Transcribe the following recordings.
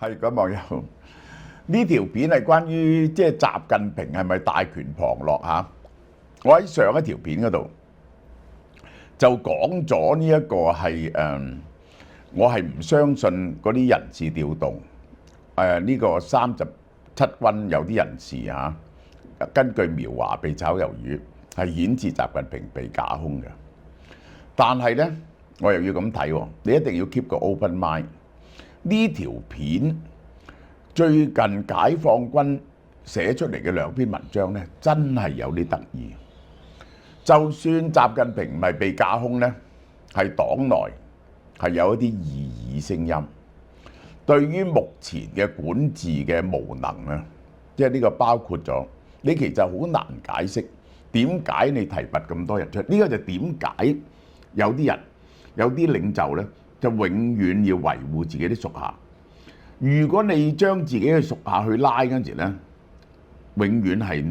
係咁網友，呢條片係關於即係習近平係咪大權旁落嚇？我喺上一條片嗰度就講咗呢一個係我係唔相信嗰啲人事調動呢個37軍有啲人士嚇，根據苗華被炒魷魚係顯示習近平被架空嘅。但係呢，我又要咁睇喎，你一定要 keep 個 open mind。呢條片最近解放軍寫出嚟嘅兩篇文章呢，真係有啲得意。就算習近平唔係被架空呢，係黨內係有一啲異議聲音，對於目前嘅管治嘅無能啊，即係呢個包括咗你其實好難解釋點解你提拔咁多人出嚟。呢個就點解有啲人有啲領袖呢，就永遠要維護自己啲屬下。如果你將自己嘅屬下去拉嗰陣時呢，永遠係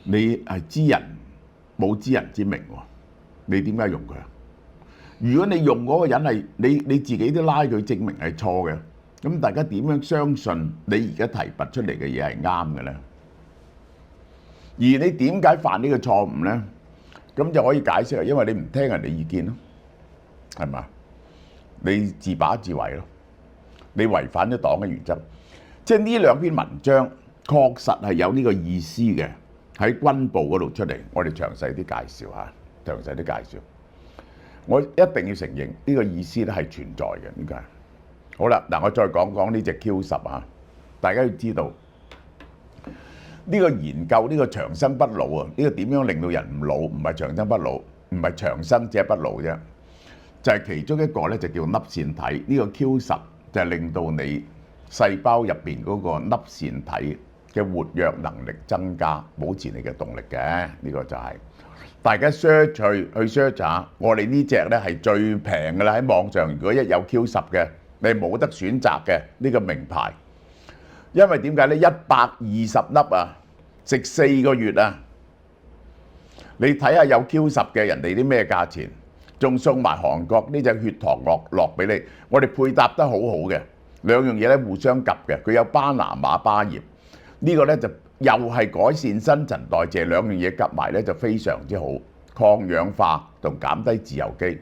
你係知人冇知人之明喎。你點解用佢啊？如果你用嗰個人係你自己都拉佢，證明係錯嘅，咁大家點樣相信你而家提拔出嚟嘅嘢係啱嘅呢？而你點解犯呢個錯誤呢？咁就可以解釋，因為你唔聽人哋意見咯，係嘛？你自把自為咯，你違反咗黨嘅原則。即係呢兩篇文章確實係有呢個意思嘅，喺軍報嗰度出嚟，我哋詳細啲介紹下，詳細啲介紹。我一定要承認呢個意思咧係存在嘅，點解？好啦，嗱我再講講呢隻 Q10啊，大家要知道呢個研究呢個長生不老啊，呢個點樣令到人唔老？唔係長生不老，唔係長生者不老啫，就係其中一個咧就叫粒線體。呢個 Q10就係令到你細胞入邊嗰個粒線體嘅活躍能力增加，保持你嘅動力嘅。呢個就係大家 search 去 search 下，我哋呢隻咧係最平嘅啦，喺網上。如果一有 Q10嘅，你冇得選擇嘅呢個名牌。因為點解呢？120粒啊，食4個月啊！你睇下有 Q10嘅人哋啲咩價錢，仲送埋韓國呢隻血糖樂俾你。我哋配搭得好好嘅，兩樣嘢咧互相夾嘅。佢有巴拿馬巴葉，呢個咧就又係改善新陳代謝，兩樣嘢夾埋咧就非常之好，抗氧化同減低自由基。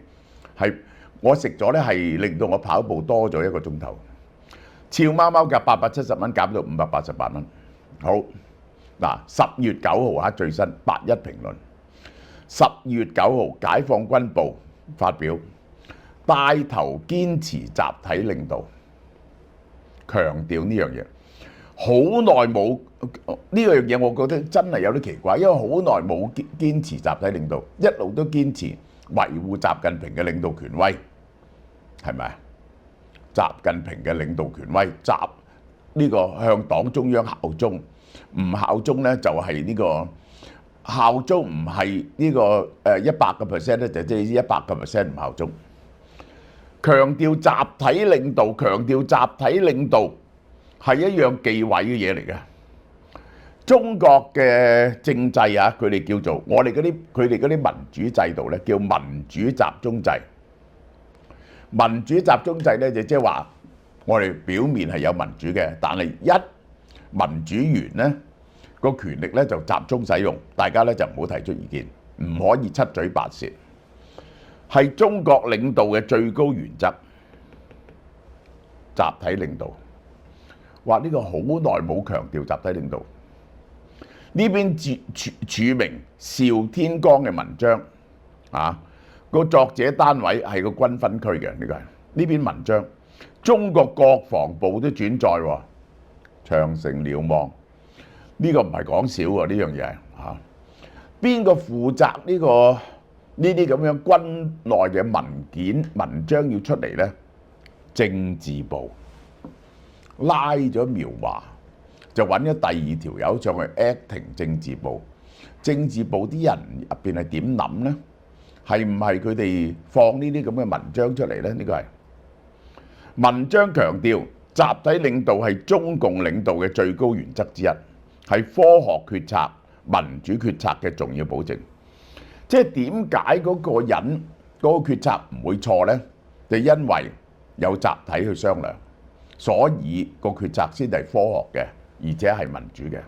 係我食咗咧係令到我跑步多咗1個鐘頭。俏貓貓價870蚊減到588蚊。好嗱，10月9號最新81評論。10月9號解放軍報發表，帶頭堅持集體領導，強調呢樣嘢。好耐冇呢樣嘢，我覺得真係有啲奇怪，因為好耐冇堅持集體領導，一路都堅持維護習近平嘅領導權威，係咪啊？習近平嘅領導權威，呢個向黨中央效忠，唔效忠呢就係呢個效忠，唔係呢個100%咧，就即係100%唔效忠。強調集體領導，強調集體領導係一樣忌諱嘅嘢嚟嘅。中國嘅政制啊，佢哋叫做我哋佢哋嗰啲民主制度咧，叫民主集中制。民主集中制咧就即係話，我哋表面係有民主嘅，但係一民主完咧個權力咧就集中使用，大家咧就唔好提出意見，唔可以七嘴八舌，係中國領導嘅最高原則。集體領導，話呢個好耐冇強調集體領導。呢邊署名邵天光嘅文章啊。個作者單位係個軍分區嘅，呢個係呢篇文章，中國國防部都轉載喎，長城瞭望，呢個唔係講笑喎，呢樣嘢嚇。邊個負責呢啲咁樣軍內嘅文件文章要出嚟呢？政治部拉咗苗華，就揾咗第2條友上去 acting 政治部。政治部啲人入邊係點諗呢？係唔係佢哋放呢啲咁嘅文章出嚟呢？呢個係文章強調集體領導係中共領導嘅最高原則之一，係科學決策、民主決策嘅重要保證。即係點解嗰個人嗰個決策唔會錯呢？就因為有集體去商量。所以個決策先係科學嘅，而且係民主嘅。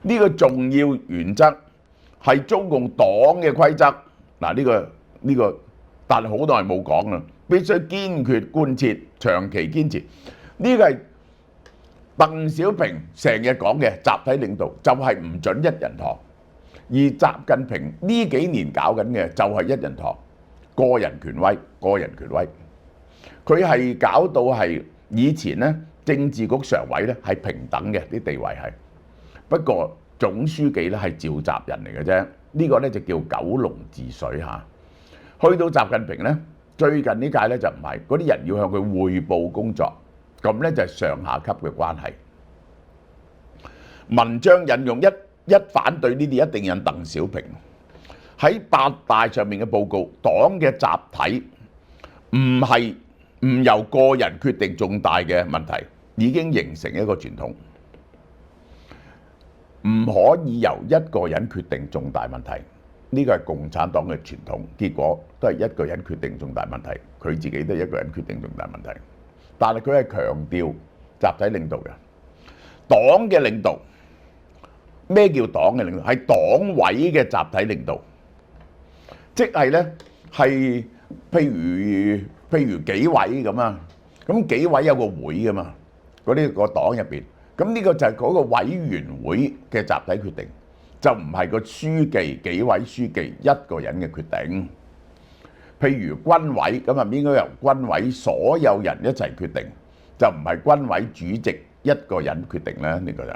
呢個重要原則係中共黨嘅規則。嗱，呢個，但係好耐冇講啦，必須堅決貫徹，長期堅持。呢個係鄧小平成日講嘅集體領導，就係唔準一人堂。而習近平呢幾年搞緊嘅就係一人堂，個人權威，個人權威。佢係搞到係以前呢政治局常委呢係平等嘅，啲地位係，不過總書記呢係召集人嚟嘅啫。呢個呢就叫九龍治水嚇。去到習近平呢，最近呢屆呢就唔係，嗰啲人要向佢匯報工作，咁呢就係上下級嘅關係。文章引用一反對呢啲一定引鄧小平喺8大上面嘅報告，黨嘅集體唔由個人決定重大嘅問題，已經形成一個傳統，唔可以由一個人決定重大問題。呢個係共產黨嘅傳統，結果都係一個人決定重大問題，佢自己都係一個人決定重大問題。但係佢係強調集體領導嘅，黨嘅領導。咩叫黨嘅領導？係黨委嘅集體領導，即係呢係譬如紀委咁啊，咁紀委有個會噶嘛，嗰啲個黨入邊，咁呢個就係嗰個委員會嘅集體決定，就唔係個書記、紀委書記一個人嘅決定。譬如軍委咁啊，應該由軍委所有人一齊決定，就唔係軍委主席一個人決定啦。呢個就係。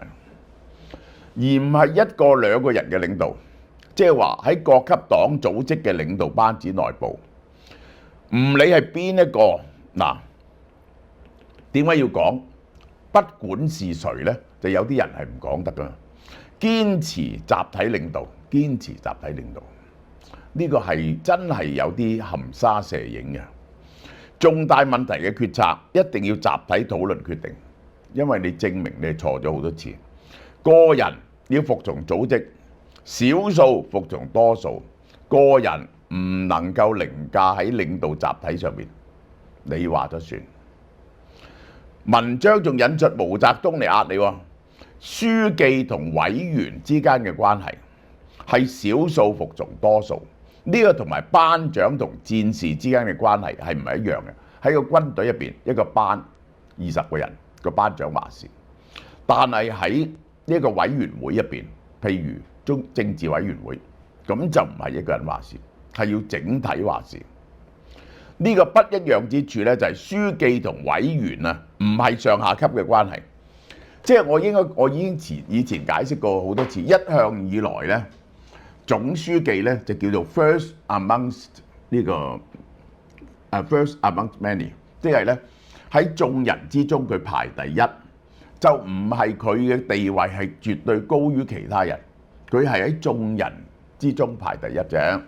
而唔係一個兩個人嘅領導，即係話喺各級黨組織嘅領導班子內部，唔理係邊一個，嗱，點解要講？不管是誰呢，就有啲人係唔講得㗎。堅持集體領導，堅持集體領導，呢個係真係有啲含沙射影嘅。重大問題嘅決策一定要集體討論決定，因為你證明你係錯咗好多次。個人要服從組織，少數服從多數，個人唔能夠凌駕喺領導集體上面，你話咗算。文章仲引述毛澤東嚟壓你喎，書記同委員之間嘅關係係少數服從多數，呢個同埋班長同戰士之間嘅關係係唔係一樣嘅？喺個軍隊入邊，一個班20個人，個班長話事，但係喺呢個委員會入邊，譬如政治委員會，咁就唔係一個人話事，係要整體話事。呢個不一樣之處呢，就係書記同委員啊，唔係上下級嘅關係。即係我已經以前解釋過好多次，一向以來呢，總書記呢就叫做 first amongst 呢個first amongst many， 即係呢喺眾人之中佢排第一。就唔係佢嘅地位係絕對高於其他人，佢係喺眾人之中排第一啫。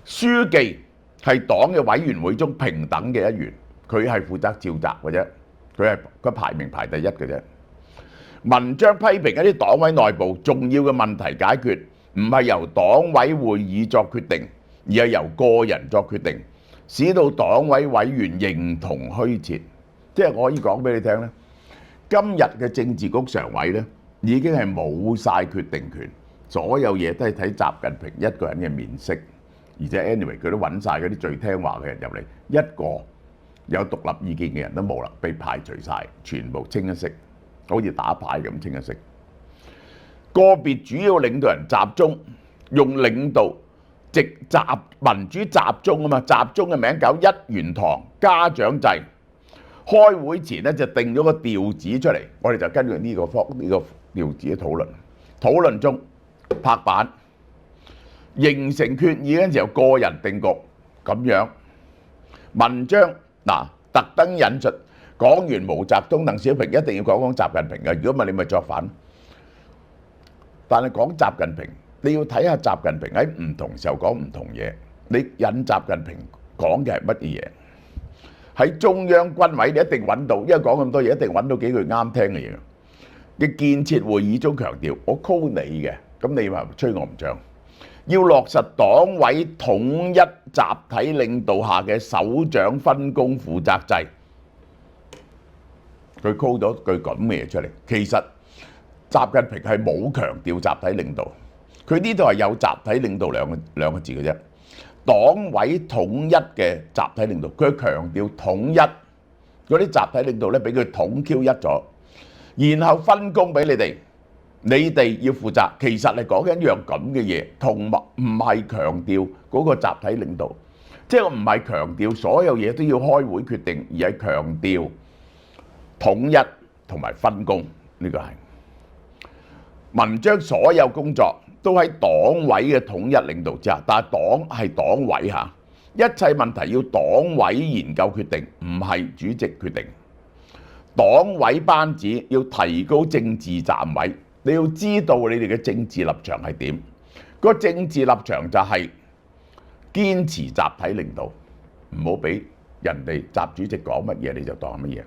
書記係黨嘅委員會中平等嘅一員，佢係負責召集嘅啫，佢係個排名排第一嘅啫。文章批評一啲黨委內部重要嘅問題解決，唔係由黨委會議作決定，而係由個人作決定，使到黨委委員形同虛設。即係我可以講俾你聽咧。今日嘅政治局常委呢，已經係冇晒決定權，所有嘢都係睇習近平一個人嘅面色，而且 anyway 佢都揾晒嗰啲最聽話嘅人入嚟，一個有獨立意見嘅人都冇啦，被排除晒，全部清一色，好似打牌咁清一色。個別主要領導人集中，用領導直集民主集中啊嘛，集中嘅名搞一元堂家長制。開會前咧就定咗個調子出嚟，我哋就根據呢個調子嘅討論中拍板，形成決議嗰陣時由個人定局咁樣。文章嗱特登引述講完毛澤東、鄧小平，一定要講習近平嘅，如果唔係你咪作反。但係講習近平，你要睇下習近平喺唔同時候講唔同嘢，你引習近平講嘅係乜嘢？喺中央軍委你一定揾到，因為講咁多嘢一定揾到幾句啱聽嘅嘢。嘅建設會議中強調，我 call 你嘅，咁你話吹我唔脹。要落實黨委統一集體領導下嘅首長分工負責制。佢 call 咗句咁嘅嘢出嚟。其實習近平係冇強調集體領導，佢呢度係有集體領導兩個字嘅啫。黨委統一嘅集體領導，佢強調統一嗰啲集體領導咧，俾佢統 Q 一咗，然後分工俾你哋，你哋要負責。其實係講緊一樣咁嘅嘢，同埋唔係強調嗰個集體領導，即係我唔係強調所有嘢都要開會決定，而係強調統一同埋分工。呢個係文章所有工作都喺黨委嘅統一領導之下，但係黨係黨委嚇，一切問題要黨委研究決定，唔係主席決定。黨委班子要提高政治站位，你要知道你哋嘅政治立場係點。個政治立場就係堅持集體領導，唔好俾人哋習主席講乜嘢你就當乜嘢。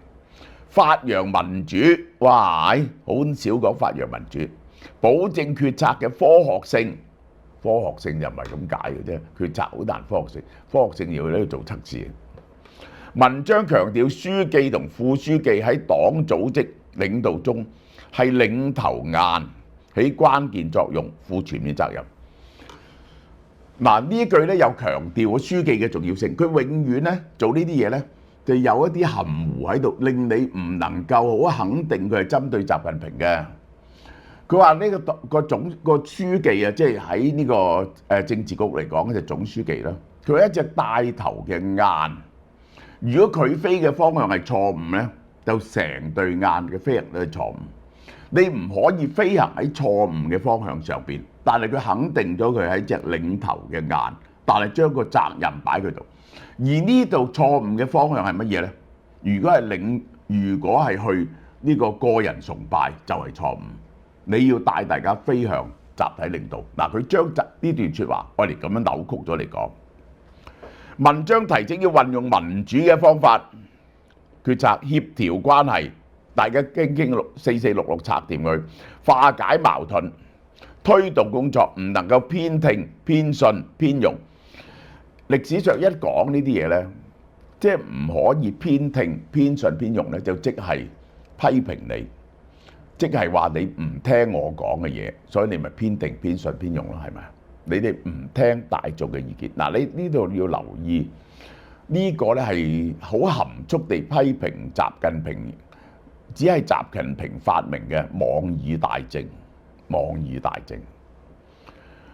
發揚民主，哇！好少講發揚民主。保證決策嘅科學性，科學性就唔係咁解嘅啫。決策好難科學性，科學性要喺度做測試。文章強調書記同副書記喺黨組織領導中係領頭雁，起關鍵作用，負全面責任。嗱，呢句咧又強調個書記嘅重要性。佢永遠咧做呢啲嘢咧，就有一啲含糊喺度，令你唔能夠好肯定佢係針對習近平嘅。佢話呢個書記啊，即係喺呢個政治局嚟講就總書記啦。佢係一隻帶頭嘅雁，如果佢飛嘅方向係錯誤咧，就成隊雁嘅飛行都係錯誤。你唔可以飛行喺錯誤嘅方向上邊，但係佢肯定咗佢係隻領頭嘅雁，但係將個責任擺佢度。而呢度錯誤嘅方向係乜嘢咧？如果係去呢個個人崇拜，就係錯誤。你要帶大家飛向集體領導。嗱，佢將呢段説話我哋咁樣扭曲咗嚟講。文章提醒要運用民主嘅方法決策，協調關係，大家傾4466拆掂佢，化解矛盾，推動工作，唔能夠偏聽、偏信、偏容。歷史上一講呢啲嘢呢，即係唔可以偏聽、偏信、偏容呢，就即係批評你。即係話你唔聽我講嘅嘢，所以你咪偏聽偏信偏容咯，係咪？你哋唔聽大眾嘅意見。嗱，你呢度要留意呢個咧係好含蓄地批評習近平，只係習近平發明嘅妄議大政。妄議大政。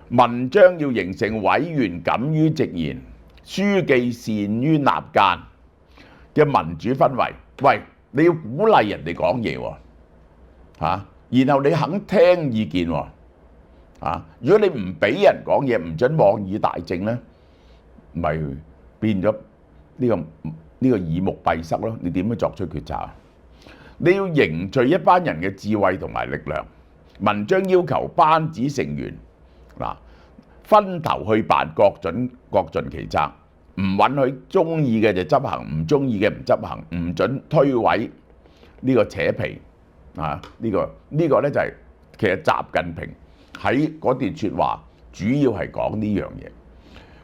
文章要形成委員敢於直言、書記善於納諫嘅民主氛圍。喂，你要鼓勵人哋講嘢喎。然後你肯聽意見喎，如果你唔俾人講嘢，唔准妄議大政咧，咪變咗呢個耳目閉塞咯。你點樣作出決策啊？你要凝聚一班人嘅智慧同埋力量。文章要求班子成員分頭去辦，各盡其責，唔允許中意嘅就執行，唔中意嘅唔執行，唔准推諉呢個扯皮。呢個咧就係其實習近平喺嗰段説話主要係講呢樣嘢。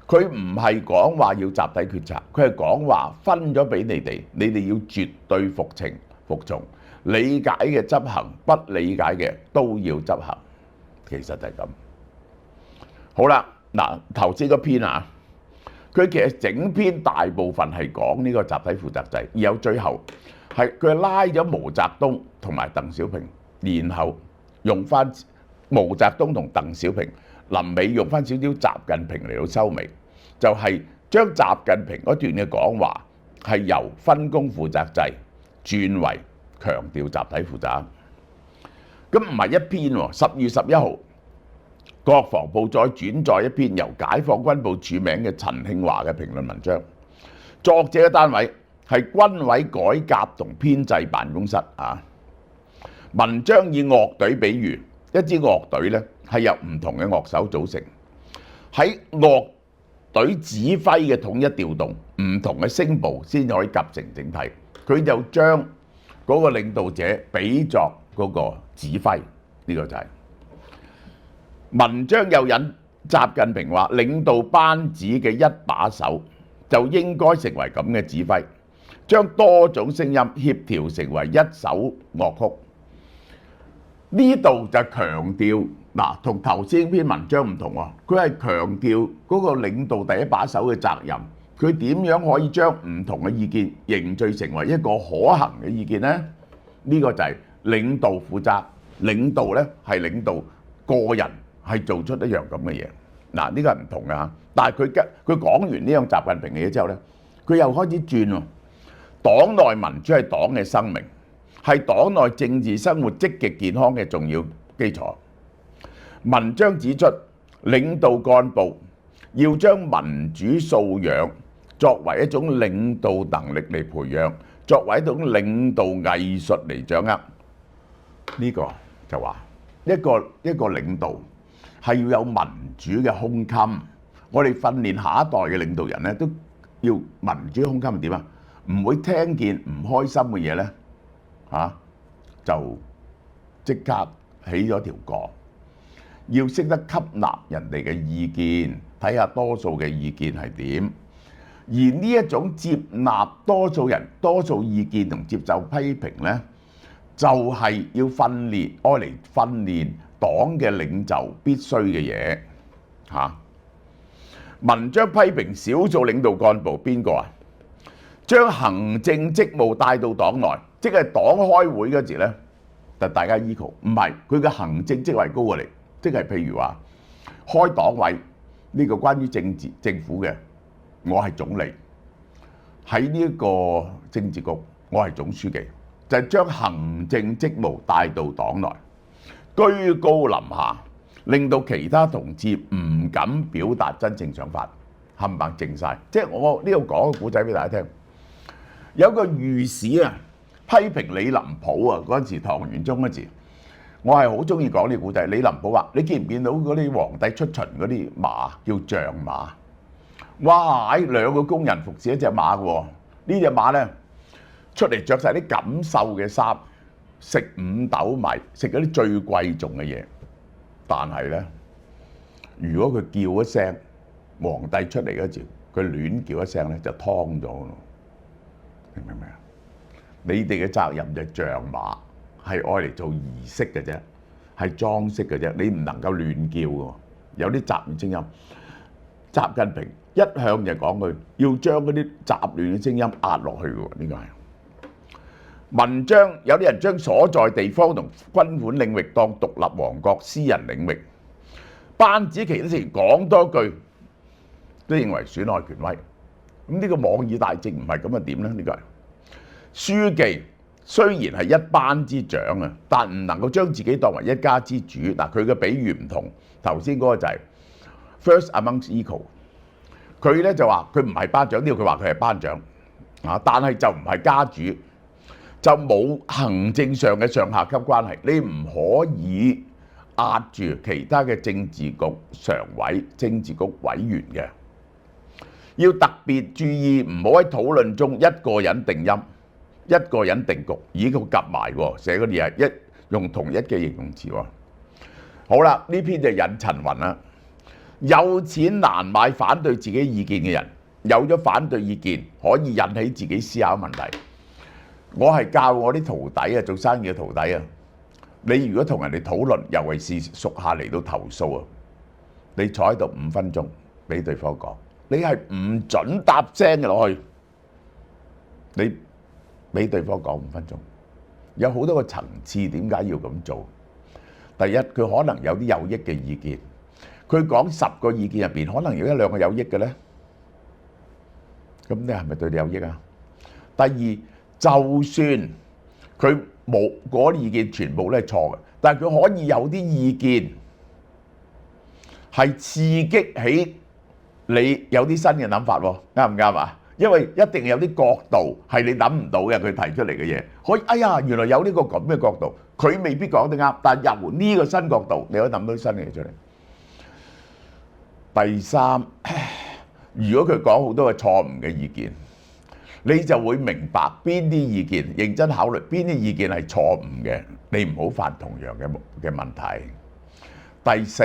佢唔係講話要集體決策，佢係講話分咗俾你哋要絕對服從，理解嘅執行，不理解嘅都要執行。其實就係咁。好啦，嗱，頭先嗰篇佢其實整篇大部分係講呢個集體負責制，而有最後係佢拉咗毛澤東同埋鄧小平，然後用翻毛澤東同鄧小平，臨尾用翻少少習近平嚟到收尾，就係將習近平嗰段嘅講話係由分工負責制轉為強調集體負責。咁唔係一篇喎，10月11號國防部再轉載一篇由解放軍部署名嘅陳慶華嘅評論文章，作者嘅單位係軍委改革同編制辦公室。文章以樂隊比喻，一支樂隊咧係由唔同嘅樂手組成，喺樂隊指揮嘅統一調動，唔同嘅聲部先可以夾成整體。佢就將嗰個領導者比作嗰個指揮，呢個就係文章又引習近平話，領導班子嘅一把手就應該成為咁嘅指揮。將多種聲音協調成為一首樂曲。呢度就強調嗱，同頭先篇文章唔同喎，佢係強調嗰個領導第一把手嘅責任，佢點樣可以將唔同嘅意見凝聚成為一個可行嘅意見呢？呢個就係領導負責，領導呢係領導個人係做出一樣咁嘅嘢。嗱，呢個係唔同嘅嚇，但係佢講完呢樣習近平嘅嘢之後呢，佢又開始轉喎。黨內民主係黨嘅生命，係黨內政治生活積極健康嘅重要基礎。文章指出，領導幹部要將民主素養作為一種領導能力嚟培養，作為一種領導藝術嚟掌握。呢個就話一個領導係要有民主嘅胸襟。我哋訓練下一代嘅領導人呢，都要民主胸襟係點啊？唔會聽見唔開心嘅嘢呢，就即刻起咗條槓。要識得吸納人哋嘅意見，睇下多數嘅意見係點。而呢一種接納多數人多數意見同接受批評呢，就係要訓練，愛嚟訓練黨嘅領袖必須嘅嘢嚇。文章批評少數領導幹部邊個啊？將行政職務帶到黨內，即係黨開會嗰時呢，就大家 equal， 唔係佢嘅行政職位高過你，即係譬如話開黨委呢個關於政府嘅，我係總理，喺呢一個政治局我係總書記，就係將行政職務帶到黨內，居高臨下，令到其他同志唔敢表達真正想法，冚唪唥靜晒。即係我呢度講個故仔俾大家聽。有個御史啊，批評李林甫啊，嗰陣時唐玄宗嗰時，我係好中意講呢個故仔。李林甫話：你見唔見到嗰啲皇帝出巡嗰啲馬叫象馬？哇！兩個工人服侍一隻馬嘅喎，呢隻馬呢，出嚟着晒啲錦繡嘅衫，食五斗米，食嗰啲最貴重嘅嘢。但係呢，如果佢叫一聲，皇帝出嚟嗰時，佢亂叫一聲呢，就劏咗咯。明唔明啊？你哋嘅責任就係象馬，係愛嚟做儀式嘅啫，係裝飾嘅啫，你唔能夠亂叫嘅。有啲雜亂聲音，習近平一向就講佢要將嗰啲雜亂嘅聲音壓落去嘅。呢個係文章，有啲人將所在地方同軍管領域當獨立王國、私人領域，班子其他事講多句都認為損害權威。咁呢個妄議大政唔係咁啊？點呢？呢個係書記雖然係一班之長啊，但唔能夠將自己當為一家之主。嗱，佢嘅比喻唔同頭先嗰個就係 first amongst equal。佢呢就話佢唔係班長，呢個佢話佢係班長啊，但係就唔係家主，就冇行政上嘅上下級關係。你唔可以壓住其他嘅政治局常委、政治局委員嘅。要特別注意，唔好喺討論中一個人定音，一個人定局，以佢夾埋喎，寫嗰啲嘢用同一嘅形容詞喎。好啦，呢篇就引陳雲啦。有錢難買反對自己意見嘅人，有咗反對意見可以引起自己思考問題。我係教我啲徒弟啊，做生意嘅徒弟啊，你如果同人哋討論，尤其是屬下嚟到投訴啊，你坐喺度5分鐘，俾對方講。你係唔準答聲嘅落去，你俾對方講5分鐘，有好多個層次，點解要咁做？第一，佢可能有啲有益嘅意見，佢講10個意見入邊，可能有1兩個有益嘅呢。咁你係咪對你有益啊？第二，就算佢冇嗰啲意見全部都係錯嘅，但係佢可以有啲意見係刺激起你有啲新嘅諗法喎，啱唔啱啊？因為一定有啲角度係你諗唔到嘅，佢提出嚟嘅嘢，可以哎呀，原來有呢個咁嘅角度，佢未必講得啱，但係入呢個新角度，你可以諗到新嘅嘢出嚟。第三，如果佢講好多個錯誤嘅意見，你就會明白邊啲意見，認真考慮邊啲意見係錯誤嘅，你唔好犯同樣嘅問題。第四，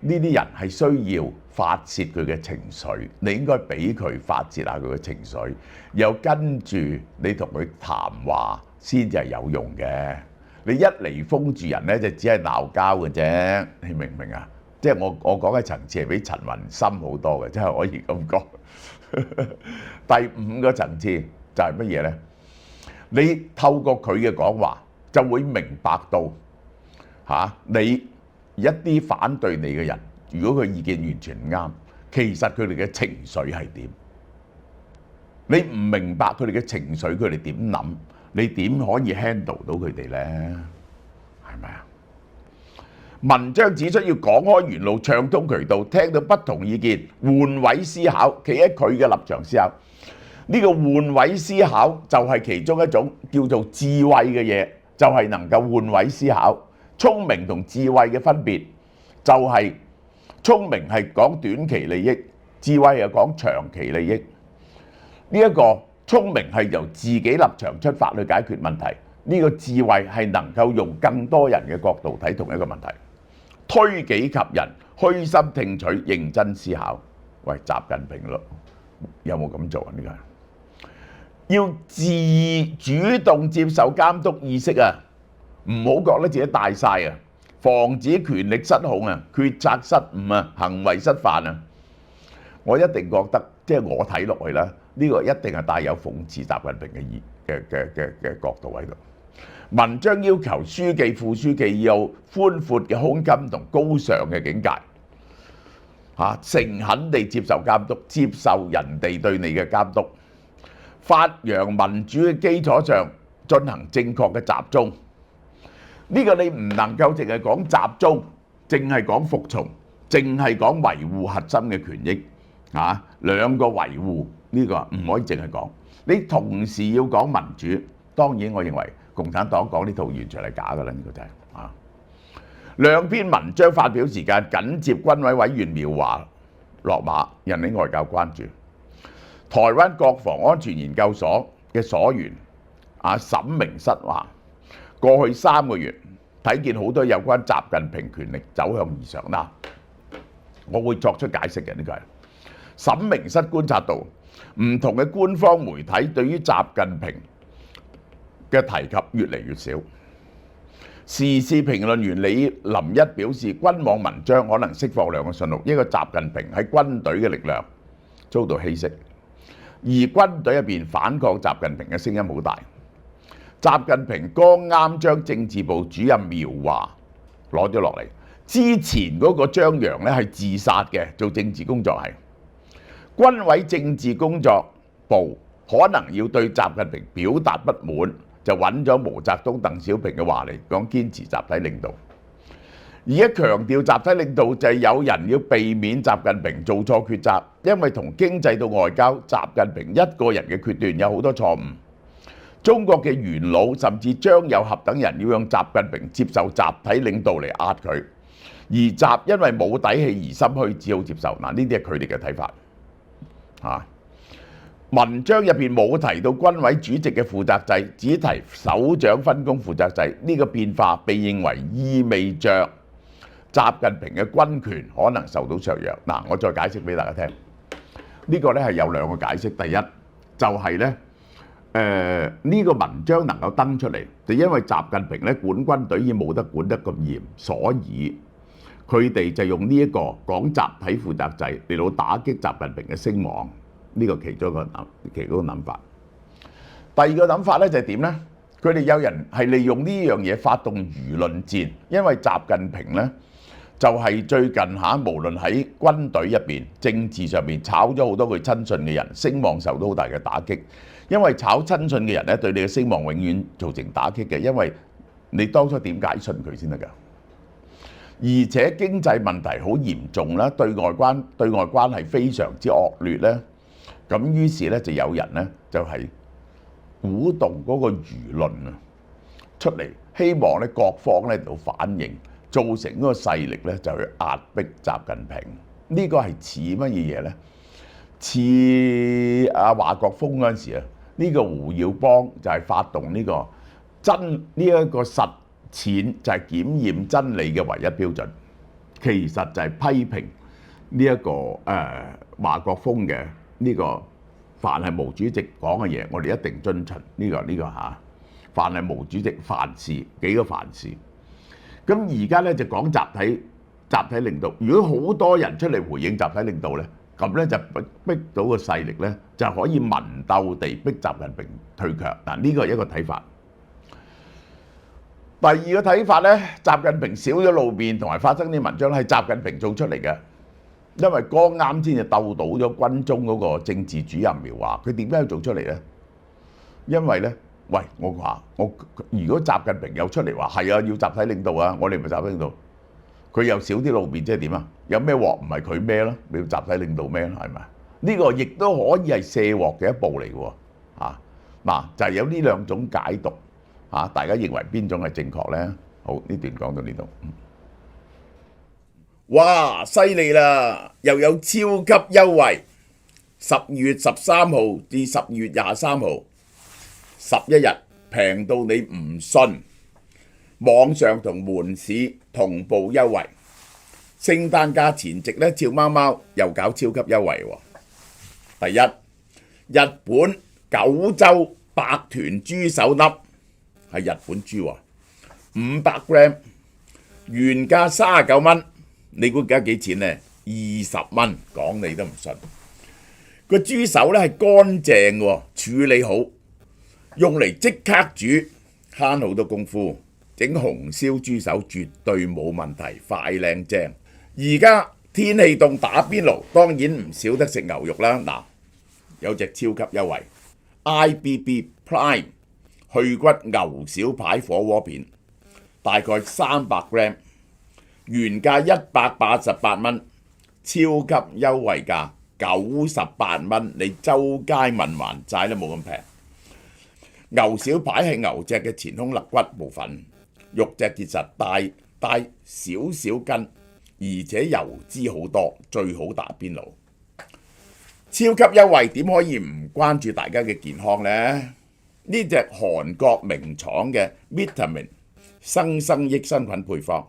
呢啲人係需要發泄佢嘅情緒，你應該俾佢發泄下佢嘅情緒，又跟住你同佢談話先至係有用嘅。你一嚟封住人咧，就只係鬧交嘅啫，你明唔明啊？即係我講嘅層次係比陳雲深好多嘅，即係可以咁講。第五個層次就係乜嘢咧？你透過佢嘅講話，就會明白到你一啲反對你嘅人，如果佢意見完全唔啱，其實佢哋嘅情緒係點？你唔明白佢哋嘅情緒，佢哋點諗？你點可以 handle 到佢哋咧？係咪啊？文章指出要講開源路，暢通渠道，聽到不同意見，換位思考，企喺佢嘅立場思考。呢個換位思考就係其中一種叫做智慧嘅嘢，就係能夠換位思考。聰明同智慧嘅分別就係聰明係講短期利益，智慧係講長期利益。呢一個聰明係由自己立場出發去解決問題，呢個智慧係能夠用更多人嘅角度睇同一個問題，推己及人，虛心聽取，認真思考。喂，習近平咯，有冇咁做啊？呢個要主動接受監督意識啊，唔好覺得自己大晒啊，防止權力失控啊，決策失誤啊，行為失範啊。我一定覺得，即係我睇落去啦，呢個一定係帶有諷刺習近平嘅角度喺度。文章要求書記、副書記要有寬闊嘅胸襟同高尚嘅境界，誠懇地接受監督，接受人哋對你嘅監督，發揚民主嘅基礎上進行正確嘅集中。呢個你唔能夠淨係講集中，淨係講服從，淨係講維護核心嘅權益。兩個維護呢個唔可以淨係講，你同時要講民主。當然，我認為共產黨講呢套完全係假㗎啦，呢個就係兩篇文章發表時間緊接軍委委員苗華落馬，引起外交關注。台灣國防安全研究所嘅所員沈明室話：過去3個月睇見好多有關習近平權力走向異常。嗱，我會作出解釋嘅，呢個係沈明室觀察到唔同嘅官方媒體對於習近平嘅提及越嚟越少。時事評論員李林一表示，軍網文章可能釋放2個信號：一個習近平喺軍隊嘅力量遭到稀釋，而軍隊入邊反抗習近平嘅聲音好大。習近平剛啱將政治部主任苗華攞咗落嚟，之前嗰個張揚咧係自殺嘅，做政治工作係。軍委政治工作部可能要對習近平表達不滿，就揾咗毛澤東、鄧小平嘅話嚟講，堅持集體領導。而家強調集體領導就係有人要避免習近平做錯抉擇，因為從經濟到外交，習近平一個人嘅決斷有好多錯誤。中國嘅元老甚至張又俠等人要讓習近平接受集體領導嚟壓佢，而習因為冇底氣而心虛，只好接受。嗱，呢啲係佢哋嘅睇法。文章入邊冇提到軍委主席嘅負責制，只提首長分工負責制。呢個變化被認為意味着習近平嘅軍權可能受到削弱。嗱，我再解釋俾大家聽，呢個咧係有2個解釋。第一就係咧，呢個文章能夠登出嚟，就因為習近平咧管軍隊已經冇得管得咁嚴，所以佢哋就用呢一個講集體負責制嚟到打擊習近平嘅聲望。呢個其中一個諗法。第二個諗法咧就係點咧？佢哋有人係利用呢樣嘢發動輿論戰，因為習近平咧就係最近無論喺軍隊入邊、政治上面炒咗好多佢親信嘅人，聲望受到好大嘅打擊。因為炒親信嘅人咧對你嘅聲望永遠造成打擊嘅，因為你當初點解信佢先得㗎？而且經濟問題好嚴重啦，對外關係非常之惡劣咧。咁於是咧就有人咧就係鼓動嗰個輿論出嚟，希望咧各方咧度反應，造成嗰個勢力咧就去壓迫習近平。呢個係似乜嘢嘢咧？似華國鋒嗰陣時啊，呢個胡耀邦就係發動呢個呢一個實踐就係檢驗真理嘅唯一標準。其實就係批評呢一個華國鋒嘅呢個，凡係毛主席講嘅嘢，我哋一定遵循呢個嚇。凡係毛主席凡事幾個凡事，咁而家咧就講集體領導。如果好多人出嚟回應集體領導咧，咁咧就逼到個勢力咧就可以民鬥地逼習近平退卻。嗱，呢個係一個睇法。第二個睇法咧，習近平少咗露面同埋發生啲文章係習近平做出嚟嘅，因為剛啱先就鬥倒咗軍中嗰個政治主任苗華。佢點解要做出嚟咧？因為咧，喂，我話如果習近平又出嚟話係啊，要集體領導啊，我哋咪集體領導。佢又少啲露面，即係點啊？有咩鑊唔係佢孭咯？你要集體領導孭咯，係咪？呢個亦都可以係卸鑊嘅一步嚟嘅喎。嗱，就係有呢兩種解讀。大家認為邊種係正確呢？好，呢段講到呢度。哇，犀利啦！又有超級優惠，12月13號至12月23號，11日平到你唔信。網上同門市同步優惠，聖誕假前夕咧，俏貓貓又搞超級優惠喎。第一，日本九州白豚豬手粒係日本豬喎，500 gram， 原價39蚊，你估而家幾錢呢？20蚊，講你都唔信。個豬手咧係乾淨喎，處理好，用嚟即刻煮，慳好多功夫。整紅燒豬手絕對冇問題，快靚正。而家天氣凍，打邊爐當然唔少得食牛肉啦。嗱，有隻超級優惠 IBB Prime 去骨牛小排火鍋片，大概300 gram， 原價188蚊，超級優惠價98蚊，你周街問還債都冇咁平。牛小排係牛隻嘅前胸肋骨部分。肉隻結實，帶少少筋，而且油脂好多，最好打邊爐。超級優惠點可以唔關注大家嘅健康呢？呢隻韓國名廠嘅 Vitamin 生益生菌配方，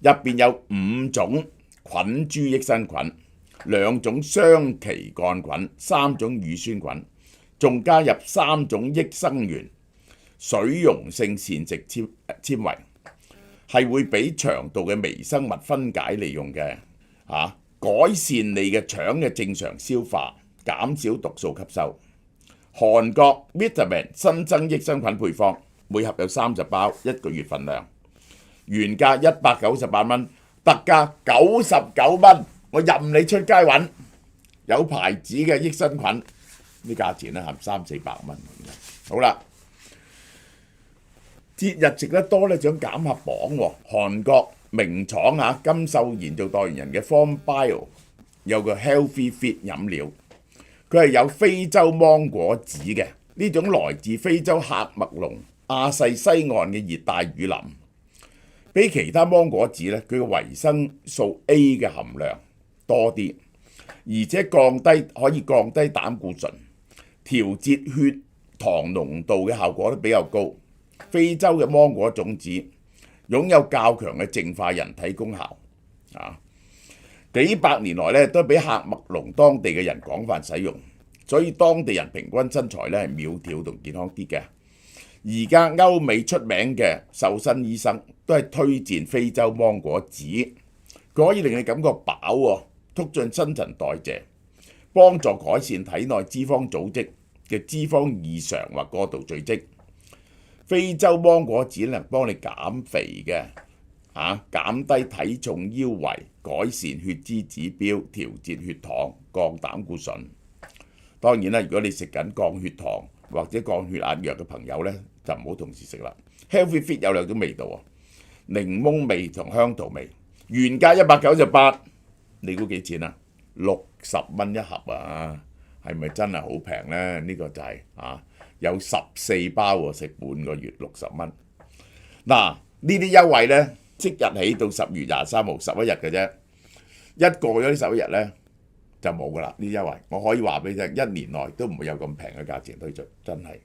入邊有5種菌株益生菌、2種雙歧桿菌、3種乳酸菌，仲加入3種益生元。水溶性膳食纖維係會俾腸道嘅微生物分解利用嘅，改善你嘅腸嘅正常消化，減少毒素吸收。韓國 Vitamin 新增益生菌配方，每盒有30包，1個月份量，原價198蚊，特價99蚊，我任你出街揾，有牌子嘅益生菌，啲價錢咧係300-400蚊。好啦。節日食得多咧，想減下磅喎。韓國名廠金秀賢做代言人嘅 Form Bio 有個 Healthy Fit 飲料，佢係有非洲芒果籽嘅，呢種來自非洲喀麥隆亞細西岸嘅熱帶雨林，比其他芒果籽咧，佢嘅維生素 A 嘅含量多啲，而且可以降低膽固醇，調節血糖濃度嘅效果都比較高。非洲嘅芒果種子擁有較強嘅淨化人體功效，幾百年來咧都俾喀麥隆當地嘅人廣泛使用，所以當地人平均身材咧係苗條同健康啲嘅。而家歐美出名嘅瘦身醫生都係推薦非洲芒果籽，佢可以令你感覺飽喎，促進新陳代謝，幫助改善體內脂肪組織嘅脂肪異常或過度聚積。非洲芒果籽能幫你減肥嘅，減低體重腰圍，改善血脂指標，調節血糖，降膽固醇。當然啦，如果你食緊降血糖或者降血壓藥嘅朋友呢，就唔好同時食啦。Healthy Fit 有2種味道喎，檸檬味同香桃味，原價198，你估幾錢啊？60蚊一盒啊，係咪真係好平呢？呢個就係有14包喎，食半個月60蚊。嗱，呢啲優惠呢，即日起到10月23號11日嘅啫。一過咗呢11日呢，就冇噶啦，呢啲優惠。我可以話俾你聽，1年內都唔會有咁平嘅價錢推出，真係。